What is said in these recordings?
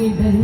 Oh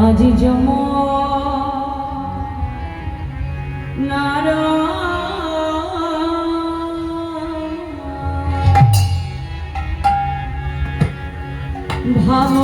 আজি যমুনার ভাব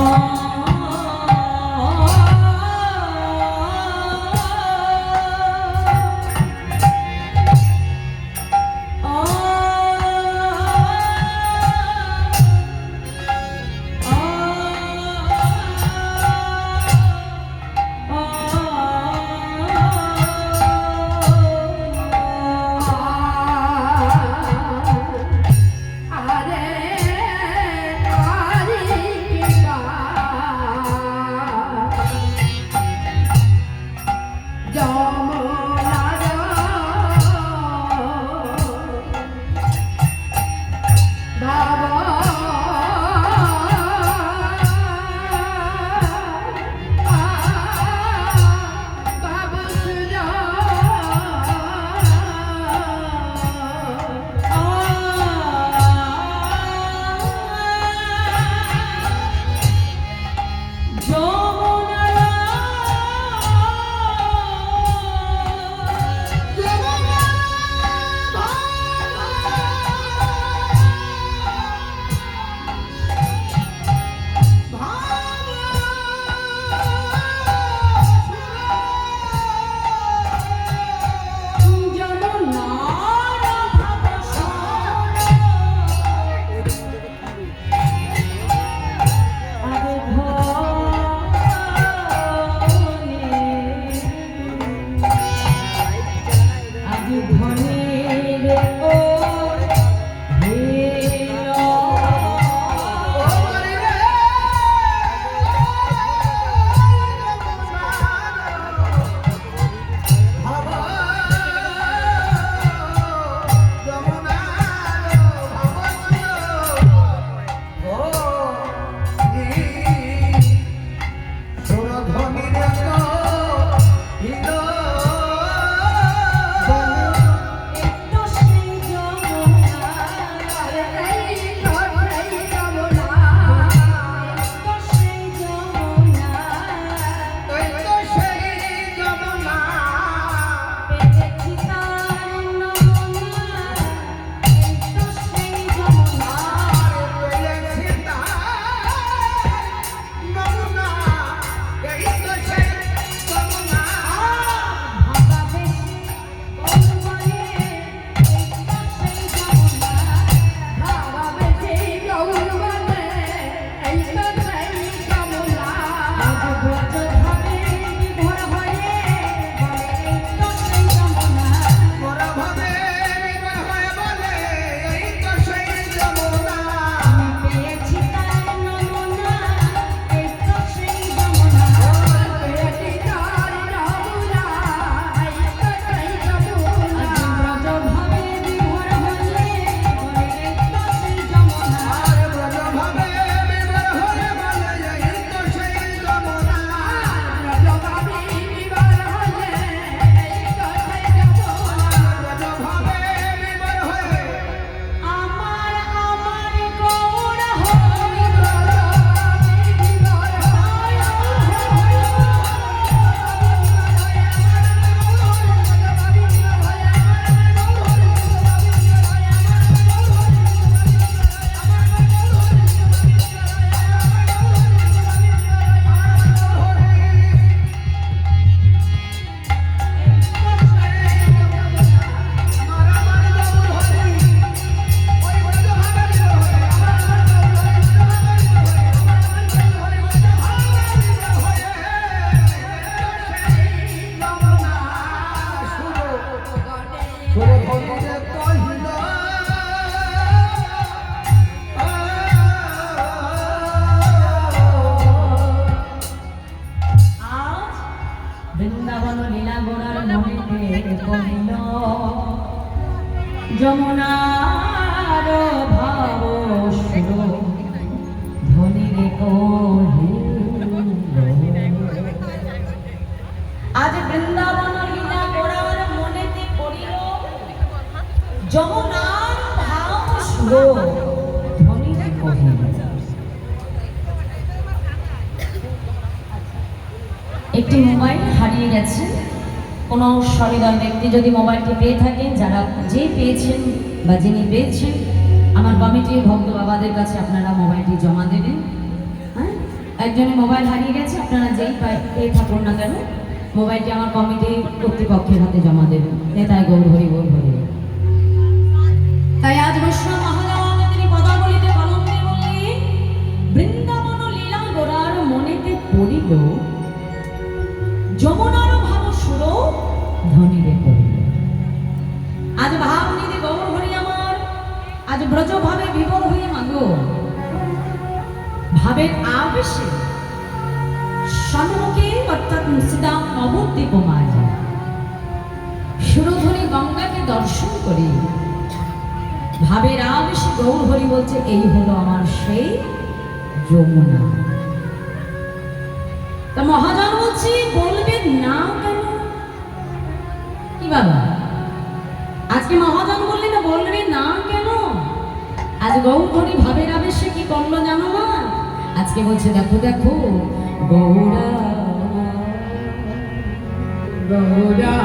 যমুনার ভাব সুর ধ্বনি রে আজ বৃন্দাবন লীলা করার মনেতে পড়িল যমুনার ভাব সুর ধ্বনি রে কহিল। একটি মোবাইল হারিয়ে গেছে। কোনো সহৃদয় ব্যক্তি যদি মোবাইলটি পেয়ে থাকেন, যারা যে পেয়েছেন বা যিনি পেয়েছেন, আমার কমিটির ভক্ত বাবাদের কাছে আপনারা মোবাইলটি জমা দেবেন। হ্যাঁ, একজনের মোবাইল হারিয়ে গেছে, আপনারা যেই পেয়ে থাকুন না কেন মোবাইলটি আমার কমিটির কর্তৃপক্ষের হাতে জমা দেবেন। নেতায় গৌর হরি গৌর হরি। তাই আজ বৈষ্ণব মহারাজ তিনি পদাবলিতে কলমে বললেন, বৃন্দাবন লীলা গোরার মনেতে পড়িল, যমুনার ভাব সুর ধনিরে পড়িল। আজ ভাব নিধি গৌর হরি আমার, আজ ব্রজ ভাবে বিভোর হয়ে মাগো, ভাবের আবেশে সম্মুখে অর্থাৎ মুর্শিদাম নবদ্বীপ মাঝে সুরধনী গঙ্গাকে দর্শন করে ভাবের আবেশে গৌর হরি বলছে, এই হলো আমার সেই যমুনা। তা মহাজন বলছি বলবেন না কেন? কি বাবা, আজকে মহাজন বললে না বলবে না কেন? আজ গৌর হরি ভাবের আবেশে কি করলো জানো না? আজকে বলছে দেখো দেখো গৌরা গৌরা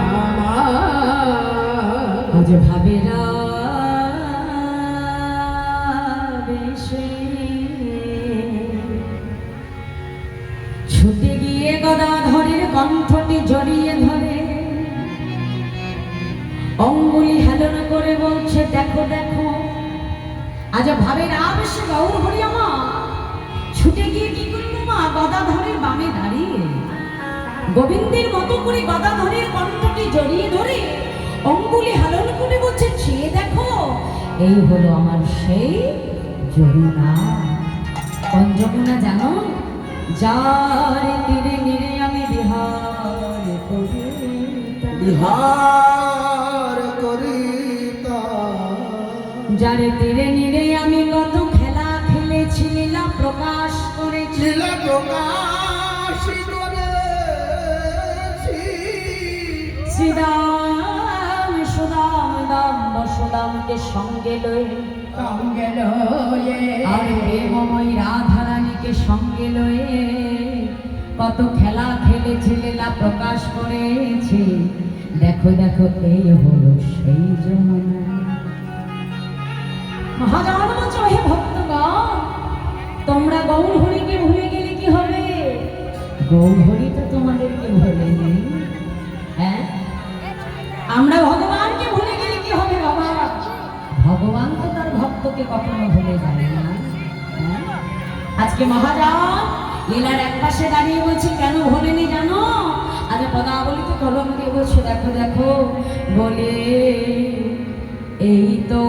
আজ ভাবের আবেশে ছুটে গিয়ে গদাধরের কণ্ঠটি জড়িয়ে ধরে অঙ্গুলি হেলন করে বলছে দেখো দেখো। আজ ভাবের আবেশে গৌর হরি আমার ছুটে গিয়ে কি করলো মা, গদাধরের বামে দাঁড়িয়ে গোবিন্দের মতো করে গদাধরের কণ্ঠটি জড়িয়ে ধরে অঙ্গুলি হেলন করে বলছে চেয়ে দেখো, এই হলো আমার সেই যমুনা। কোন যমুনা জানো? যার তীরে নিরে আমি বিহার করিতা, যার তীরে নিরে আমি কত খেলা খেলেছি, লীলা প্রকাশ করেছি, লীলা প্রকাশ করেছি। শ্রীরাম সুদাম দাম বসুদামকে সঙ্গে লয়ে আর প্রেমময়ী রাধারানীকে সঙ্গে লয়ে কত খেলা খেলেছি, লীলা প্রকাশ করেছি। দেখো দেখো এই হলো সেই যমুনা। মহাজন বলছো, হে ভক্তগণ, তোমরা গৌর হরিকে ভুলে গেলে কি হবে? গৌর হরি তো তোমাদেরকে ভুলেনি। হ্যাঁ, আমরা ভগবানকে ভুলে গেলে কি হবে বাবা? ভগবান তো তার ভক্তকে কখনো ভুলে যায় না। আজকে মহাজন লীলার এক পাশে দাঁড়িয়ে বলছে কেন ভোলেনি জানো? আজ পদাবলিতে কলম দিয়ে বলছে দেখো দেখো বলে, এই তো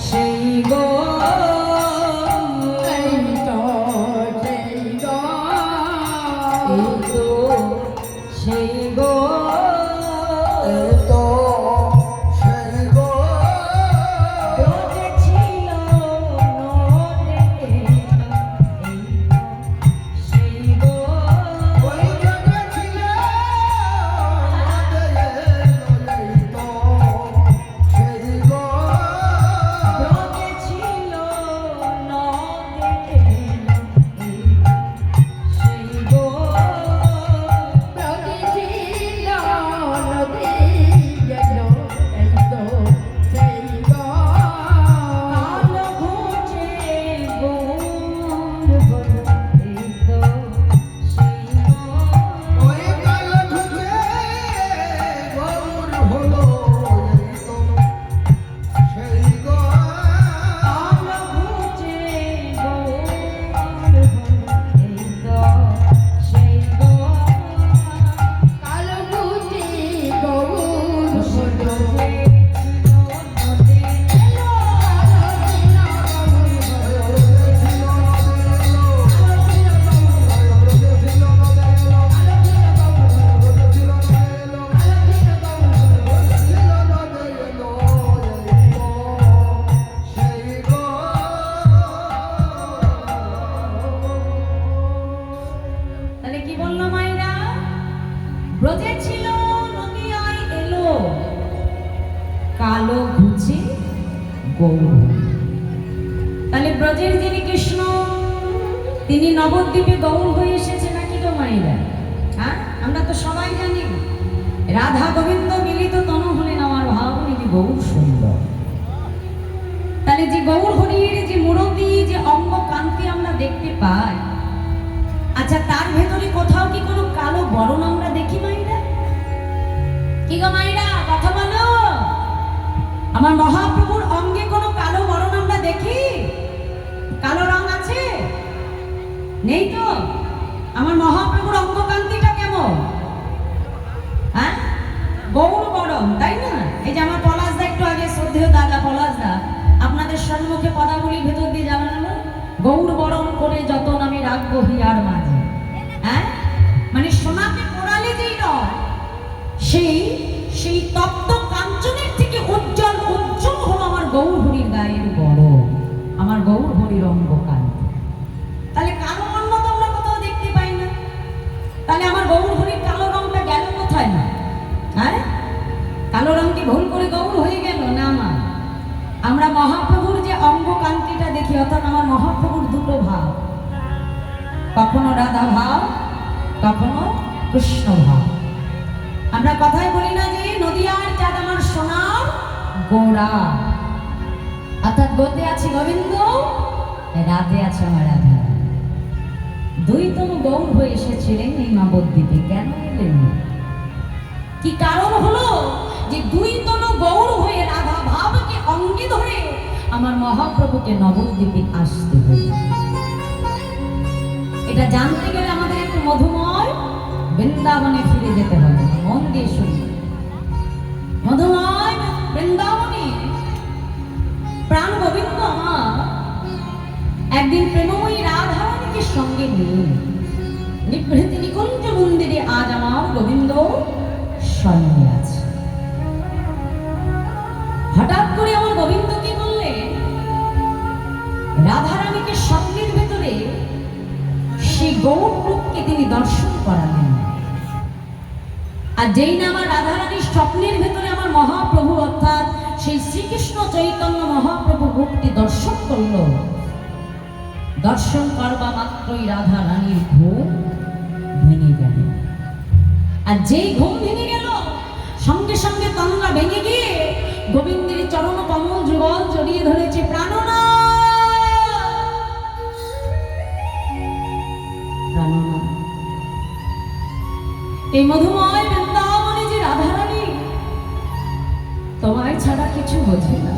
সেই গো, এই তো সেই গো, এই তো সেই গো, এই তো সেই গো, ছিল নদে, এই তো সেই গো, ওই জগৎ ছিল নদে, এই তো সেই গো, জগে ছিল নদে, এই সেই গো, জগে ছিল নদে, গেল এই তো সেই গো, কাল ঘুচে গৌর হলো, এই তো সেই গো, ওই কাল ঘুচে গৌর হলো, এই তো সেই গো, কাল ঘুচে গৌর হলো, এই তো সেই গো, কাল ঘুচে গৌর হলো, তাহলে কি বললো মায়েরা? ব্রজে ছিল নদিয়ায় এলো, কালো ঘুচে গৌর। তাহলে ব্রজের যিনি কৃষ্ণ তিনি নবদ্বীপে গৌর হয়ে এসেছে নাকি গো মায়েরা? গৌর হরির যে মূরতি, যে অঙ্গ কান্তি আমরা দেখতে পাই, আচ্ছা তার ভেতরে কোথাও কি কোনো কালো বরণ আমরা দেখি মাইরা? কি গো মাইরা, কথা বলো। আমার মহাপ্রভুর অঙ্গে কোনো কালো বরণ আমরা দেখি? কালো রং আছে? নেই তো। আমার মহাপ্রভুর অঙ্গকান্তিটা কেমন? হ্যাঁ, গৌর বরণ, তাই না? এই যে আমার পলাশদা, একটু আগে শ্রদ্ধেয় দাদা পলাশদা আপনাদের সম্মুখে পদাবলীর ভেতর দিয়ে জানালো, গৌর বরণ করে যতন আমি রাখবো হিয়ার মাঝে। হ্যাঁ, মানে সোনাকে পোড়ালে যেই রং, সেই তপ্ত কাঞ্চনের থেকে উজ্জ্বল উজ্জ্বল হলো আমার গৌর হরির গায়ের বরণ, আমার গৌর হরির অঙ্গকান্তি। তাহলে কালো বর্ণ তো আমরা কোথাও দেখতে পাই না, তাহলে আমার গৌর হরির কালো রংটা গেল কোথায়? না, হ্যাঁ, কালো রং কি ভুল করে গৌর হয়ে গেল? না মা, আমরা মহাপ্রভুর যে অঙ্গকান্তিটা দেখি, অর্থাৎ আমার মহাপ্রভুর দুটো ভাব, কখনো রাধা ভাব, কখনো কৃষ্ণ ভাব। আমরা কথায় বলি না যে নদিয়ার চাঁদ আমার সোনার গোরা, অর্থাৎ গোতে আছে গোবিন্দ, রাতে আছে আমার রাধা। দুইতম গৌর হয়ে এসেছিলেন এই নবদ্বীপে। কেন এলেন? কি কারণ হলো যে দুইতম গৌর হয়ে রাধা ভাবকে অঙ্গে ধরে আমার মহাপ্রভুকে নবদ্বীপে আসতে হলো। এটা জানতে গেলে আমাদের একটু মধুময় বৃন্দাবনে ফিরে যেতে হবে। মন দিয়ে শুনি, মধুময় বৃন্দাবনে প্রাণ গোবিন্দ আমার একদিন প্রেমময়ী রাধারানীকে সঙ্গে নিয়ে নিভৃতি নিকুঞ্জ মন্দিরে আজ আমার গোবিন্দ সঙ্গে আছে। হঠাৎ করে আমার গোবিন্দ কি বললেন, রাধারানীকে স্বপ্নের ভেতরে সেই গৌর রূপকে তিনি দর্শন করালেন। আর যেই না আমার রাধারানীর স্বপ্নের ভেতরে আমার মহাপ্রভু অর্থাৎ সেই শ্রীকৃষ্ণ চৈতন্য মহাপ্রভু রূপটি দর্শন করল, দর্শন করবা মাত্রই রাধারানীর ঘুম ভেঙে গেল। আর যেই ঘুম ভেঙে গেল, সঙ্গে সঙ্গে তন্দ্রা ভেঙে গিয়ে গোবিন্দের চরণ কমল যুগল জড়িয়ে ধরেছে। প্রাণনা, প্রাণনা, এই মধুময় বৃন্দাবনে যে রাধারানী তোমায় ছাড়া কিছু বোঝে না,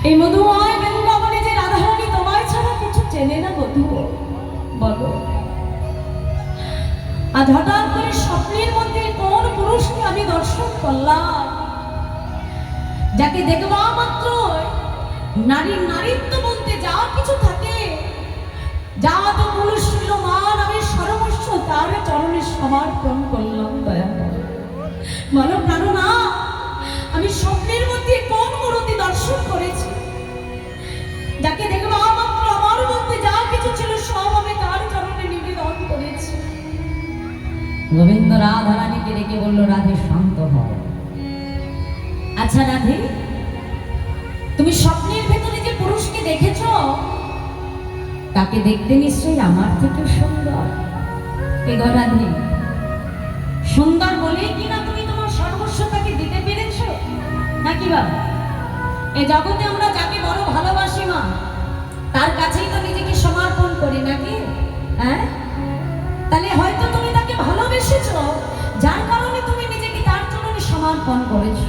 এই মধুময় বৃন্দাবনে যে রাধারানী তোমায় ছাড়া কিছু চেনে না বধূ, বলো। আজ হঠাৎ করে স্বপ্নের মধ্যে কোন পুরুষকে আমি দর্শন করলাম, যাকে দেখবা মাত্র নারীর নারীত্ব বলতে যা কিছু থাকে, যা তো পুরুষ ছিল মান, আমি সর্বস্ব তার চরণে সমর্পণ করলাম। দয়া বলো প্রাণনা, আমি স্বপ্নের মধ্যে কোন মূর্তি দর্শন করেছি, যাকে দেখবা মাত্র আমার মধ্যে যা কিছু ছিল সব আমি তার চরণে নিবেদন করেছি। গোবিন্দ রাধারানীকে ডেকে বলল, রাধে শান্ত হও। আচ্ছা রাধে, তুমি স্বপ্নের ভেতরে যে পুরুষকে দেখেছ, তাকে দেখতে নিশ্চয়ই আমার থেকে সুন্দর। এ গো রাধে, সুন্দর বলেই কিনা তুমি তোমার সর্বস্ব তাকে দিতে পেরেছ নাকি বাবা? এ জগতে আমরা যাকে বড় ভালোবাসি মা, তার কাছেই তো নিজেকে সমর্পণ করি নাকি? হ্যাঁ, তাহলে হয়তো তুমি তাকে ভালোবেসেছ, যার কারণে তুমি নিজেকে তার চরণে সমর্পণ করেছ।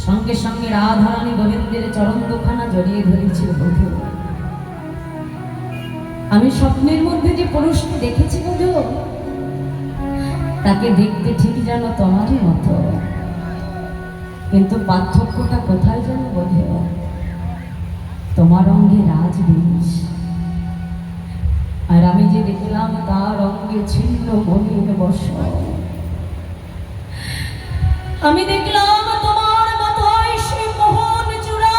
সঙ্গে সঙ্গে রাধারানী গোবিন্দের চরণ দুখানা জড়িয়ে ধরেছিল। বধূ, আমি স্বপ্নের মধ্যে যে পুরুষকে দেখেছি বধূ, তাকে দেখতে ঠিক যেন তোমারই মতো, কিন্তু পার্থক্যটা কোথায় যেন বধূ? তোমার অঙ্গে রাজবীজ, আর আমি যে দেখলাম তার অঙ্গে ছিন্ন মলিন বসন। আমি দেখলাম তোমার মাথায় সেই মোহন চূড়া,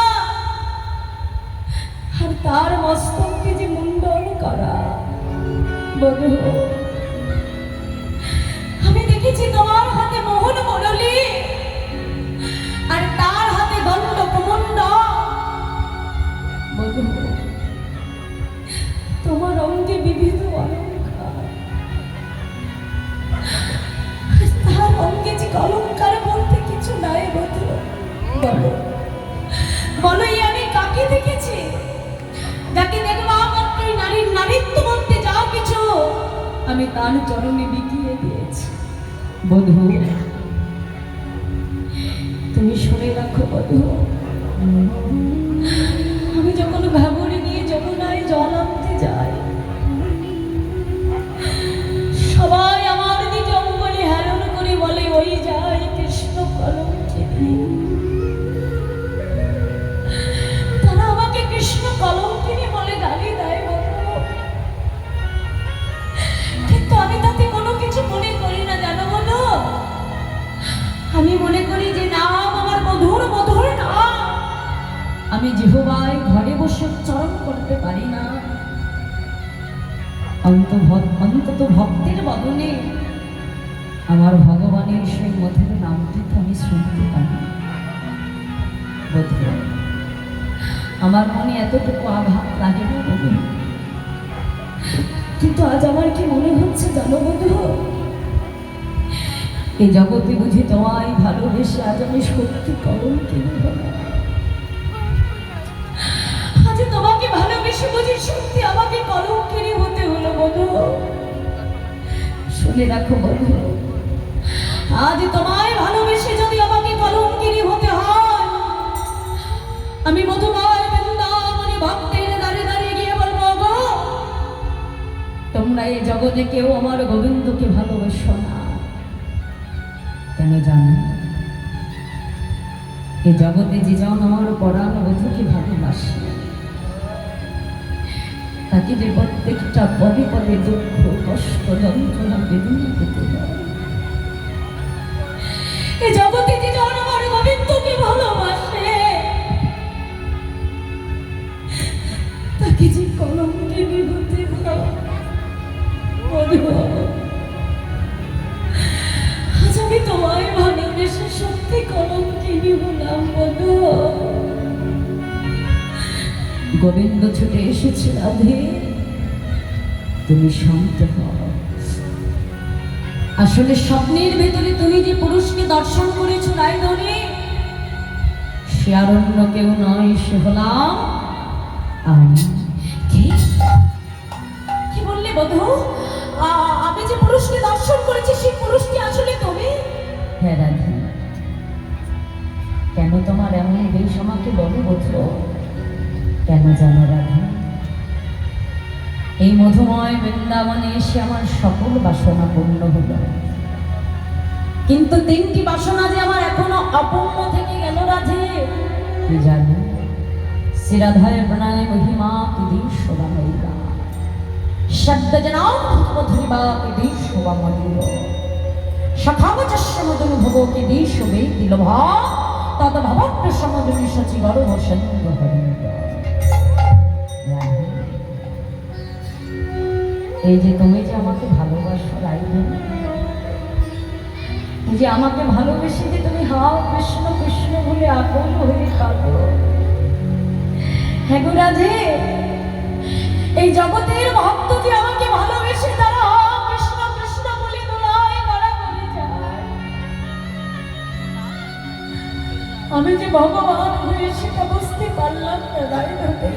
আর তার মস্তকে যে মুন্ডন করা। বধূ, আমি দেখেছি তোমার হাতে মোহন মুরলী, আর তার হাতে দণ্ড কুমুণ্ড। বধূ, তোমার অঙ্গে বিবিধ অলঙ্কার, তার অঙ্গে যে অলঙ্কার বলতে কিছু নাই। বধূ বলো, বলো এই আমি কাকে দেখেছি যাকে দেখবা মাত্রই নারীর নারীত্ব বলতে যা কিছু আমি তার চরণে বিকিয়ে দিয়েছি। বধূ তুমি শুনে রাখো বধূ, আমি যখন ভাবুরি নিয়ে যমুনায় জল আনতে যাই সবাই আমার দিকে অঙ্গলি হেলন করে বলে ওই যায় কৃষ্ণ কলঙ্কিনী। তারা আমাকে কৃষ্ণ কলঙ্কিনী বলে গালি দেয় বধূ, কিন্তু আমি তাতে কোনো কিছু মনে করি না জানো বলো। আমি মনে করি যে নাম আমার মধুর মধুর নাম আমি জিহ্বায় ঘরে বসে উচ্চারণ করতে পারি না, অন্তত ভক্তের বদনে আমার ভগবানের সেই মধুর নামটি তো আমি শুনতে পারি। বধূ আমার মনে এতটুকু আঘাত লাগে না বধূ, কিন্তু আজ আমার কি মনে হচ্ছে জানো বধূ, এই জগতে বুঝি তোমায় ভালোবেসে আজ আমি সত্যি কলঙ্কিনী হলাম। আজ তোমাকে ভালোবেসে বুঝি সত্যি আমাকে কলঙ্কিনী হতে হলো বধূ। শুনে রাখো বধূ, আজ তোমায় ভালোবেসে যদি আমাকে কলঙ্কিনী হতে হয় আমি মধুময় বৃন্দাবনে ভক্তের দাঁড়িয়ে দাঁড়িয়ে গিয়ে বলবো গো তোমরা এই জগতে কেউ আমার গোবিন্দকে ভালোবেসো না। কেন জানো, এ জগতে যে জন আমার পরাণ বধূকে ভালোবাসে তাকে যে প্রত্যেকটা পদে পদে দুঃখ কষ্ট যন্ত্রণা বেদনা পেতে হয়। এ জগতে যে জন আমার গোবিন্দকে ভালোবাসে তাকে যে কলঙ্কিনী হতে হয়। আজ আমি তোমায় ভালোবেসে সত্যি কলঙ্কিনী হলাম বধূ। গোবিন্দ ছুটে এসেছে রাধে, তুমি শান্ত হও। আসলে স্বপ্নের ভেতরে তুমি যে পুরুষকে দর্শন করেছো রায়ধনী সে আর অন্য কেউ নয়, সে হলাম আমি। কি বললে বধূ? আমি যে পুরুষকে দর্শন করেছি সেই পুরুষটি আসলে তুমি? হ্যাঁ রাধে, কেন তোমার এমন বেশ আমাকে বলো বধূ? কেন জানো রাধে, এই মধুময় বৃন্দাবনে এসে আমার সকল বাসনা পূর্ণ হলো, কিন্তু তিনটি বাসনা যে আমার এখনো অপূর্ণ থেকে গেল রাধে। কি জানো, শ্রীরাধায় প্রণয় মহিমা কি দিন শোভা হইবা শব্দ জনাম মধুরিবা কি দিন শোভা মধুর সখাবচস্য মধুনুভব কি দিন শোভে দিলভা তদ ভবত্র সমজনী সচি গর্ভ সন্গ হরিন্দ। এই যে তুমি যে আমাকে ভালোবাসো রাইধনী, এই যে আমাকে ভালোবেসে যে তুমি হাও কৃষ্ণ কৃষ্ণ বলে আকুল হয়ে কাঁদো, হ্যাঁ গো রাধে, এই জগতের ভক্ত যে আমাকে ভালোবেসে তারা হাও কৃষ্ণ কৃষ্ণ বলে দোলায় গড়া করে যায়, আমি যে ভগবান হয়ে সেটা বুঝতে পারলাম না রাইধনী।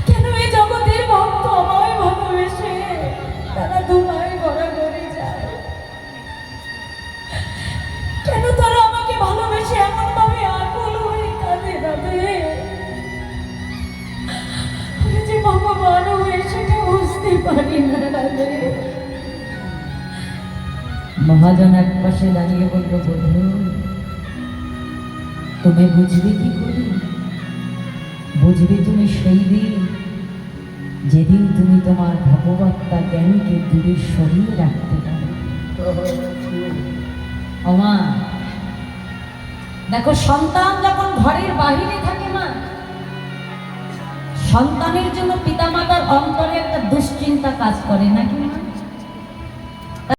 কেন এই জগতের ভক্ত আমায় ভালোবেসে তারা দোলায় গড়া করে যায়? কেন তারা আমাকে ভালোবেসে এমন ভাবে আকুল হয়ে কাঁদে রাধে? আমি যে ভগবান হয়ে সেটা বুঝতে পারি না রাধে। মহাজন এক পাশে দাঁড়িয়ে বলল বধূ তুমি বুঝবে কি করে? বুঝবে তুমি সেই দিন যেদিন তুমি তোমার ভগবত্তা জ্ঞানকে দূরে সরিয়ে রাখতে পারো। মা দেখো, সন্তান যখন ঘরের বাহিরে থাকে মা, সন্তানের জন্য পিতামাতার অন্তরে একটা দুশ্চিন্তা কাজ করে নাকি মা?